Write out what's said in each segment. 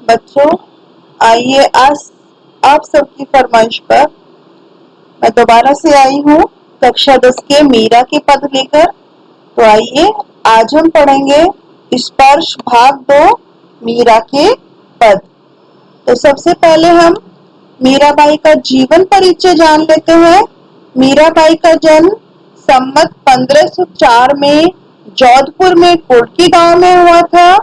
बच्चों, आइए आज आप सबकी फरमाइश पर मैं दोबारा से आई हूँ कक्षा 10 के मीरा के पद लेकर। तो आइए आज हम पढ़ेंगे स्पर्श भाग 2 मीरा के पद। तो सबसे पहले हम मीराबाई का जीवन परिचय जान लेते हैं। मीराबाई का जन्म संमत 1504 में जोधपुर में कुर्की गांव में हुआ था।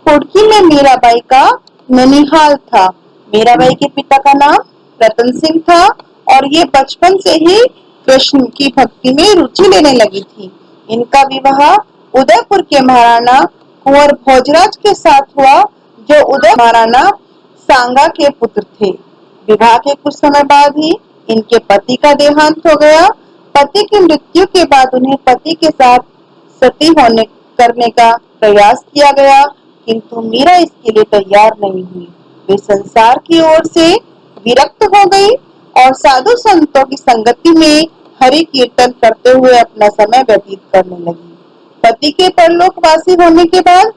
कुर्की में मीराबाई का ननिहाल था। मीराबाई के पिता का नाम रतन सिंह था और ये बचपन से ही कृष्ण की भक्ति में रुचि लेने लगी थी। इनका विवाह उदयपुर के महाराणा कुंवर भोजराज के साथ हुआ, जो उदय महाराणा सांगा के पुत्र थे। विवाह के कुछ समय बाद ही इनके पति का देहांत हो गया। पति की मृत्यु के बाद उन्हें पति के साथ सती होने करने का प्रयास किया गया, किंतु मीरा इसके लिए तैयार नहीं हुई। वे संसार की ओर से विरक्त हो गई और साधु संतों की संगति में हरि कीर्तन करते हुए अपना समय व्यतीत करने लगी। पति के परलोकवासी होने के बाद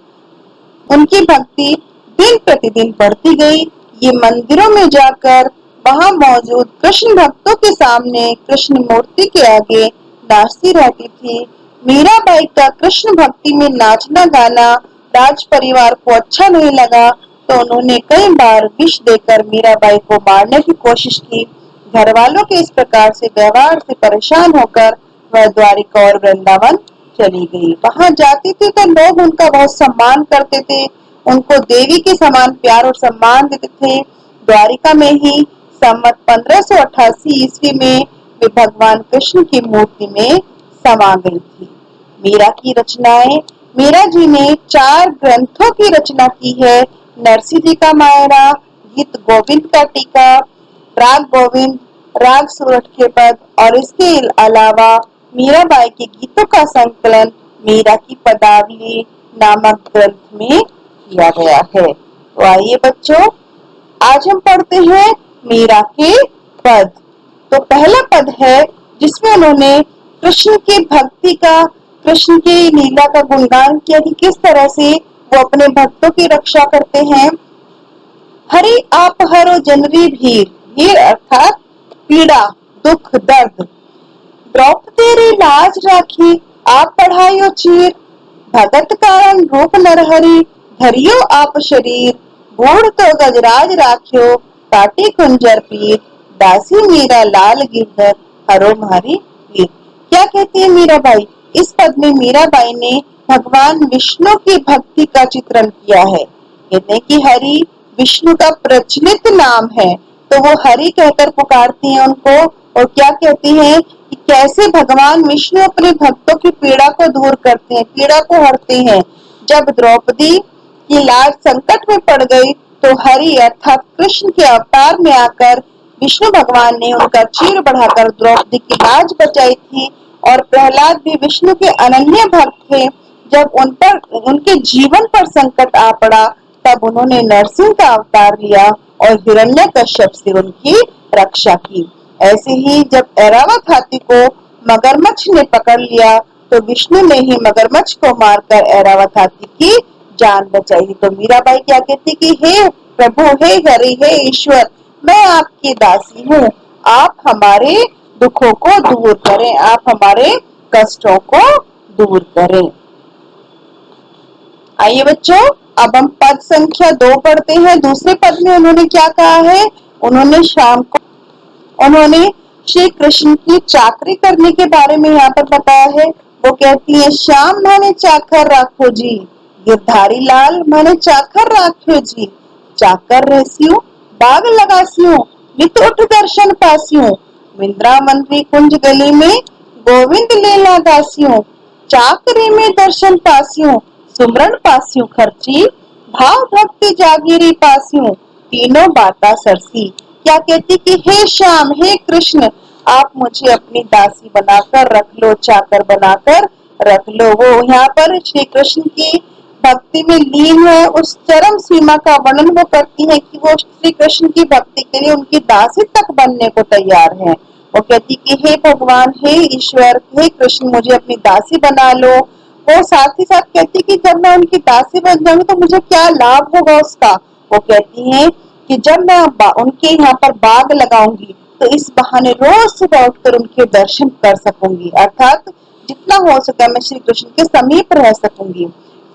उनकी भक्ति दिन प्रतिदिन बढ़ती गई। ये मंदिरों में जाकर वहां मौजूद कृष्ण भक्तों के सामने कृष्ण मूर्ति के आगे नाचती रहती थी। मीराबाई का कृष्ण भक्ति में नाचना गाना राज परिवार को अच्छा नहीं लगा, तो उन्होंने कई बार विष देकर मीराबाई को मारने की कोशिश की। घर वालों के इस प्रकार से व्यवहार से परेशान होकर वह द्वारिका और वृंदावन चली गई। वहां जाती थी तो लोग उनका बहुत सम्मान करते थे, उनको देवी के समान प्यार और सम्मान देते थे। द्वारिका में ही संवत 1588 ईस्वी में वे भगवान कृष्ण की मूर्ति में समा गई थी। मीरा की रचनाएं। मीरा जी ने 4 ग्रंथों की रचना की है। नरसिंह जी का मायरा, गीत गोविंद का टीका, राग गोविंद, राग सूरठ के पद और इसके अलावा मीराबाई के गीतों का संकलन मीरा की पदावली नामक ग्रंथ में किया गया है। तो आइए बच्चों, आज हम पढ़ते हैं मीरा के पद। तो पहला पद है जिसमें उन्होंने कृष्ण की भक्ति का, कृष्ण की लीला का गुणगान किया कि किस तरह से वो अपने भक्तों की रक्षा करते हैं। हरि आप हरो जनरी भीर, भीर अर्थात पीड़ा, दुख, दर्द। द्रौपदी री लाज राखी, आप पढ़ायो चीर। भगत कारण रूप नरहरि, धरियो आप शरीर। बूढ़ तो गजराज राख्यो, काटी कुंजर पीर। दासी मीरा लाल गिरधर, हरो मारी वीर। क्या कहती है मीराबाई? इस पद में मीराबाई ने भगवान विष्णु की भक्ति का चित्रण किया है। कहते हैं कि हरि विष्णु का प्रचलित नाम है, तो वो हरि कहकर पुकारती हैं उनको। और क्या कहती हैं कि कैसे भगवान विष्णु अपने भक्तों की पीड़ा को दूर करते हैं, पीड़ा को हरते हैं। जब द्रौपदी की लाज संकट में पड़ गई तो हरि अर्थात कृष्ण के अवतार में आकर विष्णु भगवान ने उनका चीर बढ़ाकर द्रौपदी की लाज बचाई थी। और प्रहलाद भी विष्णु के अनन्य भक्त थे। जब उन पर, उनके जीवन पर संकट आ पड़ा, तब उन्होंने नरसिंह का अवतार लिया और हिरण्यकश्यप से उनकी रक्षा की। ऐसे ही जब ऐरावत हाथी को मगरमच्छ ने पकड़ लिया, तो विष्णु ने ही मगरमच्छ को मारकर ऐरावत हाथी की जान बचाई। तो मीराबाई क्या कहती कि हे प्रभु, हे हरि, हे ईश्वर, मैं आपकी दासी हूँ, आप हमारे दुखों को दूर करें, आप हमारे कष्टों को दूर करें। आइए बच्चों, अब हम पद संख्या 2 पढ़ते हैं। दूसरे पद में उन्होंने क्या कहा है? उन्होंने श्री कृष्ण की चाकरी करने के बारे में यहाँ पर बताया है। वो कहती है, श्याम माने चाकर राखो जी, गिरधारी लाल माने चाकर राखो जी। चाकर रहस्यू, बाग लगास्यू, नित उठ दर्शन पास्यू। वृंदावन कुंज गली में गोविंद लीला गास्यू। चाकरी में दर्शन पास्यू, सुमरण पास्यू खर्ची। भाव भक्ति जागीरी पास्यू, तीनों बाता सरसी। क्या कहती कि हे श्याम, हे कृष्ण, आप मुझे अपनी दासी बनाकर रख लो, चाकर बनाकर रख लो। वो यहाँ पर श्री कृष्ण की भक्ति में लीन है। उस चरम सीमा का वर्णन वो करती है कि वो श्री कृष्ण की भक्ति के लिए उनकी दासी तक बनने को तैयार है। वो कहती कि हे भगवान, हे ईश्वर, हे कृष्ण, मुझे अपनी दासी बना लो। वो साथ ही साथ कहती कि जब मैं उनकी दासी बन जाऊंगी तो मुझे क्या लाभ होगा उसका। वो कहती हैं कि जब मैं उनके यहाँ पर बाग लगाऊंगी तो इस बहाने रोज सुबह उठकर उनके दर्शन कर सकूंगी, अर्थात जितना हो सके मैं श्री कृष्ण के समीप रह सकूंगी।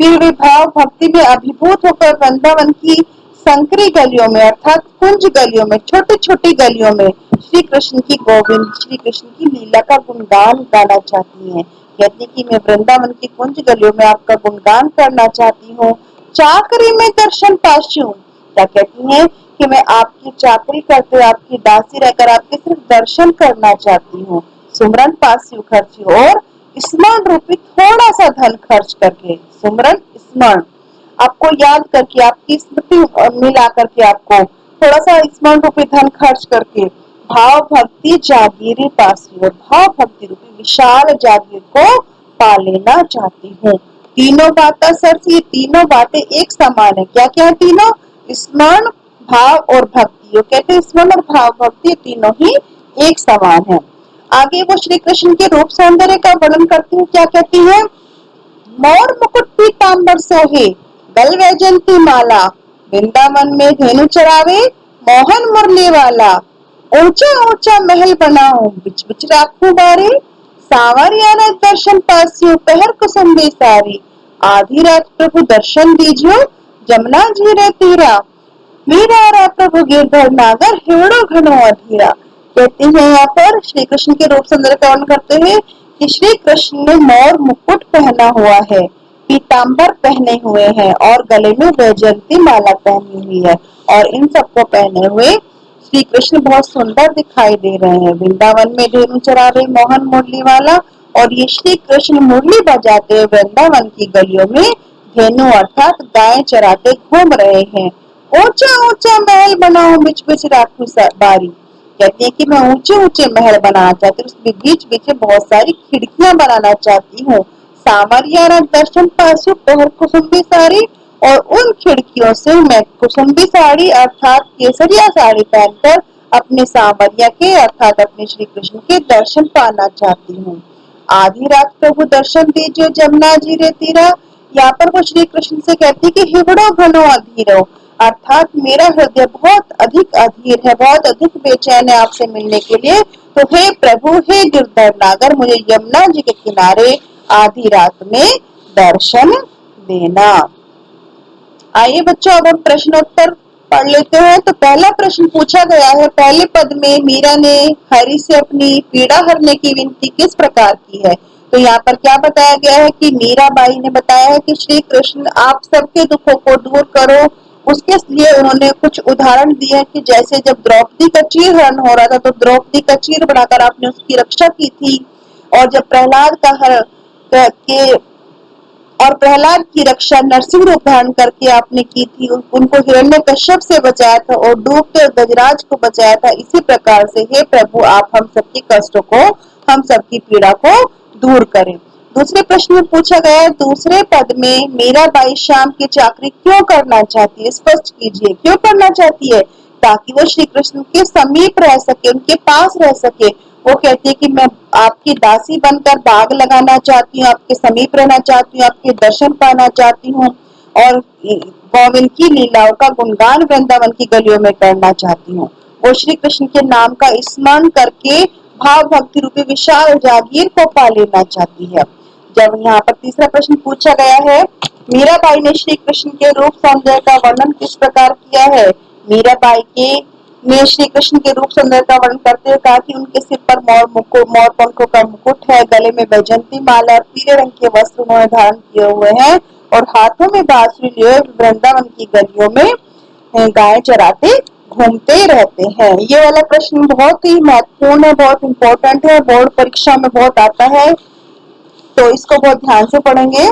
फिर वे भाव भक्ति में अभिभूत होकर वृंदावन की संकरी गलियों में अर्थात कुंज गलियों में, छोटी छोटी गलियों में श्री कृष्ण की गोविंद श्री कृष्ण की लीला का गुणगान गाना चाहती हैं। कहती कि मैं वृंदावन की कुंज गलियों में आपका गुणगान करना चाहती हूँ। चाकरी में दर्शन पाशू, क्या कहती हैं कि मैं आपकी चाकरी करते हुए आपकी दासी रहकर आपके सिर्फ दर्शन करना चाहती हूँ। सुमरन पास्यु खर्ची और स्मरण रूपी थोड़ा सा धन खर्च करके, सुमरन स्मरण आपको याद करके आपकी स्मृति मिला करके आपको थोड़ा सा स्मरण रूपी धन खर्च करके भाव भक्ति जागीरी पासी और भाव भक्ति रूपी विशाल जागीर को पा लेना चाहती हूँ। तीनों बातें सर ये तीनों बातें एक समान है। क्या क्या है तीनों? स्मरण भाव और भक्ति। वो कहते हैं स्मरण और भाव भक्ति तीनों ही एक समान है। आगे वो श्री कृष्ण के रूप सौंदर्य का वर्णन करती है। क्या कहती है? मोर मुकुट पीतांबर सोहे गल वैजंती माला, वृंदावन में धेनु चरावे मोहन मुरली वाला, ऊंचा ऊंचा महल बनाऊं बिच बिच राखूं बारी, सावरिया ने दर्शन पासियो पहर कुसुम्बी सारी, आधी रात प्रभु दर्शन दीजियो जमुना जी रे तीरा, मीरा प्रभु गिरधर नागर हिवड़ो घनो अधीरा। कहते हैं यहाँ पर श्री कृष्ण के रूप सौंदर्य का वर्णन करते हुए कि श्री कृष्ण ने मोर मुकुट पहना हुआ है, पीतांबर पहने हुए हैं और गले में वैजयंती माला पहनी हुई है और इन सबको पहने हुए श्री कृष्ण बहुत सुंदर दिखाई दे रहे हैं। वृंदावन में धेनु चरावे मोहन मुरली वाला, और ये श्री कृष्ण मुरली बजाते हुए वृंदावन की गलियों में धेनु अर्थात गाय चराते घूम रहे हैं। ऊंचा ऊंचा महल बनाओ बिच बिच राखू बारी, कहती है कि मैं ऊंचे ऊंचे महल बनाना चाहती हूँ, उसमें बीच बीच में बहुत सारी खिड़कियां बनाना चाहती हूँ। सामरिया दर्शन पासु पहर कुसुम्बी साड़ी, और उन खिड़कियों से मैं कुसुम्बी साड़ी अर्थात केसरिया साड़ी पहनकर अपने सामरिया के अर्थात अपने श्री कृष्ण के दर्शन पाना चाहती हूँ। आधी रात प्रभु दर्शन दीजिए जमुना जी रे तीरा, यहाँ पर वो श्री कृष्ण से कहती कि हिवड़ो घनो अधीरो, अर्थात मेरा हृदय बहुत अधिक अधीर है, बहुत अधिक बेचैन है आपसे मिलने के लिए, तो हे प्रभु हे गिरधर नागर मुझे यमुना जी के किनारे आधी रात में दर्शन देना। आइए बच्चों अब हम प्रश्नोत्तर पढ़ लेते हैं। तो पहला प्रश्न पूछा गया है, पहले पद में मीरा ने हरि से अपनी पीड़ा हरने की विनती किस प्रकार की है? तो यहाँ पर क्या बताया गया है कि मीराबाई ने बताया है कि श्री कृष्ण आप सबके दुखों को दूर करो। उसके लिए उन्होंने कुछ उदाहरण दिए हैं कि जैसे जब द्रौपदी का चीरहरण हो रहा था तो द्रौपदी का चीर बनाकर आपने उसकी रक्षा की थी, और जब प्रहलाद का के और प्रहलाद की रक्षा नरसिंह रूप धारण करके आपने की थी, उनको हिरण्यकश्यप से बचाया था और डूबते गजराज को बचाया था। इसी प्रकार से हे प्रभु आप हम सबके कष्टों को, हम सबकी पीड़ा को दूर करें। दूसरे प्रश्न में पूछा गया है, दूसरे पद में मीराबाई श्याम की चाकरी क्यों करना चाहती है? स्पष्ट कीजिए क्यों करना चाहती है? ताकि वो श्री कृष्ण के समीप रह सके, उनके पास रह सके। वो कहती है कि मैं आपकी दासी बनकर बाग लगाना चाहती हूँ, आपके समीप रहना चाहती हूँ, आपके दर्शन पाना चाहती हूँ और गोविंद की लीलाओं का गुणगान वृंदावन की गलियों में करना चाहती हूँ। वो श्री कृष्ण के नाम का स्मरण करके भाव भक्ति रूपी विशाल जागीर को पा लेना चाहती है। जब यहाँ पर तीसरा प्रश्न पूछा गया है, मीराबाई ने श्री कृष्ण के रूप सौंदर्य का वर्णन किस प्रकार किया है? मीराबाई के ने श्री कृष्ण के रूप सौंदर्य का वर्णन करते हुए कहा कि उनके सिर पर मोर पंखों का मुकुट है, गले में वैजंती माला और पीले रंग के वस्त्र उन्होंने धारण किए हुए हैं और हाथों में बांसुरी लिए वृंदावन की गलियों में गाय चराते घूमते रहते हैं। ये वाला प्रश्न बहुत ही महत्वपूर्ण है, बहुत इंपॉर्टेंट है, बोर्ड परीक्षा में बहुत आता है, तो इसको बहुत ध्यान से पढ़ेंगे।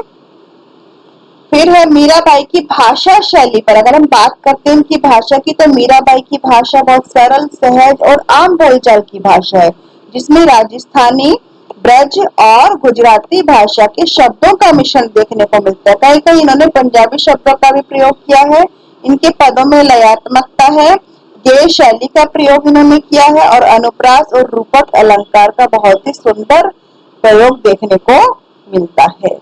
फिर है मीराबाई की भाषा शैली पर। अगर हम बात करते हैं उनकी भाषा की, तो मीराबाई की भाषा बहुत सरल, सहज और आम बोलचाल की भाषा है, जिसमें राजस्थानी, ब्रज और गुजराती भाषा के शब्दों का मिश्रण देखने को मिलता है। कहीं कहीं इन्होंने पंजाबी शब्दों का भी प्रयोग किया है। इनके पदों में लयात्मकता है, गेय शैली का प्रयोग इन्होंने किया है और अनुप्रास और रूपक अलंकार का बहुत ही सुंदर प्रयोग देखने को मिलता है।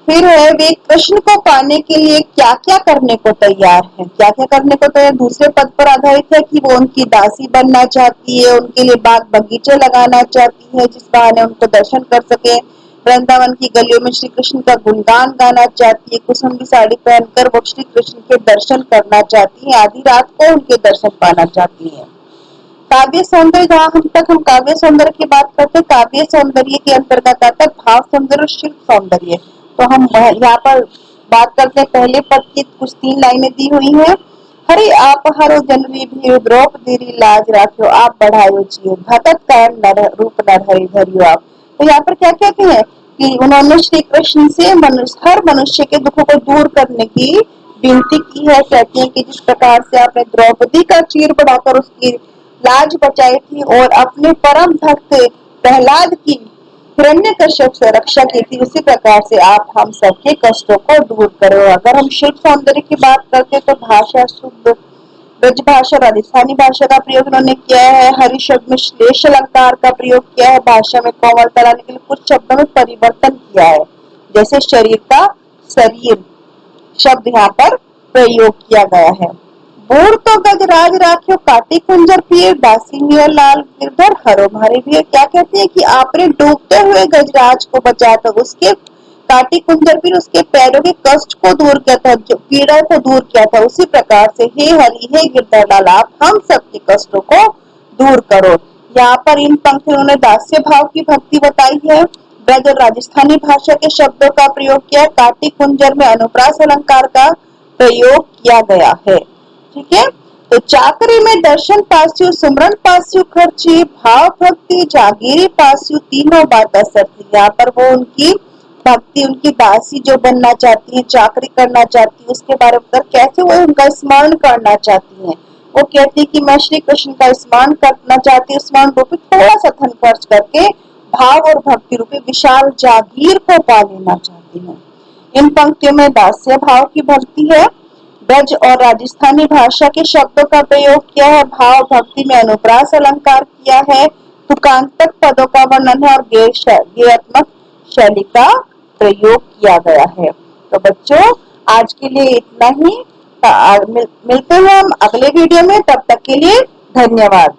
फिर है वे कृष्ण को पाने के लिए क्या क्या करने को तैयार है। क्या क्या करने को तैयार, दूसरे पद पर आधारित है कि वो उनकी दासी बनना चाहती है, उनके लिए बाग बगीचे लगाना चाहती है जिस बहाने उनको दर्शन कर सके, वृंदावन की गलियों में श्री कृष्ण का गुणगान गाना चाहती है, कुसुम की साड़ी पहनकर वो श्री कृष्ण के दर्शन करना चाहती है, आधी रात को उनके दर्शन पाना चाहती है। काव्य सौंदर्य, जहाँ हम काव्य सौंदर्य की बात करते हैं, काव्य सौंदर्य के अंतर्गत आता है भाव सौंदर्य और शिल्प सौंदर्य। तो हम यहाँ पर बात करते हैं, पहले पद की कुछ 3 लाइनें दी हुई हैं। हरे आप हरो जनवी भी द्रौपदी लाज राख्यो, आप बढ़ायो जियो भगत कारण नर रूप नर हरि धरियो आप। तो यहाँ पर क्या कहते हैं कि उन्होंने श्री कृष्ण से हर मनुष्य के दुखों को दूर करने की विनती की है। कहते हैं कि जिस प्रकार से आपने द्रौपदी का चीर बढ़ाकर उसकी लाज बचाई थी और अपने परम भक्त प्रहलाद की हिरण्यकश्यप से रक्षा की थी, उसी प्रकार से आप हम सबके कष्टों को दूर करो। अगर हम शिल्प सौंदर्य की बात करते तो भाषा शुद्ध ब्रज भाषा, राजस्थानी भाषा का प्रयोग उन्होंने किया है। हरि शब्द में श्लेष अलंकार का प्रयोग किया है, भाषा में कोमलता लाने के लिए कुछ शब्दों में परिवर्तन किया है, जैसे शरीर का शरीर शब्द यहाँ पर प्रयोग किया गया है। बोर तो गजराज राख्यो काटी कुंजर पिए, दासी मिया लाल गिरधर हरो भारे भी। क्या कहते हैं कि आपने डूबते हुए गजराज को बचाया था, उसके काटी कुंजर फिर उसके पैरों के कष्ट को दूर किया था, जो पीड़ा को दूर किया था, उसी प्रकार से हे हरि हे गिरधर लाल आप हम सबके कष्टों को दूर करो। यहाँ पर इन पंक्तियों उन्होंने दास्य भाव की भक्ति बताई है। ब्रज और राजस्थानी भाषा के शब्दों का प्रयोग किया, काटी कुंजर में अनुप्रास अलंकार का प्रयोग किया गया है। ठीक है, तो चाकरी में दर्शन पास्यु, सुमरन पास्यु खर्ची, भाव भक्ति जागीरी पास्यु, तीनों बात असर थी। यहाँ पर वो उनकी भक्ति, उनकी दासी जो बनना चाहती है, चाकरी करना चाहती है, उसके बारे में कैसे वो उनका स्मरण करना चाहती है। वो कहती है कि मैं श्री कृष्ण का स्मरण करना चाहती हूँ, स्मरण रूपी थोड़ा सा धन खर्च करके भाव और भक्ति रूपी विशाल जागीर को पा लेना चाहती हूँ। इन पंक्तियों में दास्य भाव की भक्ति है। ब्रज और राजस्थानी भाषा के शब्दों का प्रयोग किया है, भाव भक्ति में अनुप्रास अलंकार किया है, तुकांतक पदों का वर्णन है और गेयात्मक शैली का प्रयोग किया गया है। तो बच्चों आज के लिए इतना ही। मिलते हैं हम अगले वीडियो में, तब तक के लिए धन्यवाद।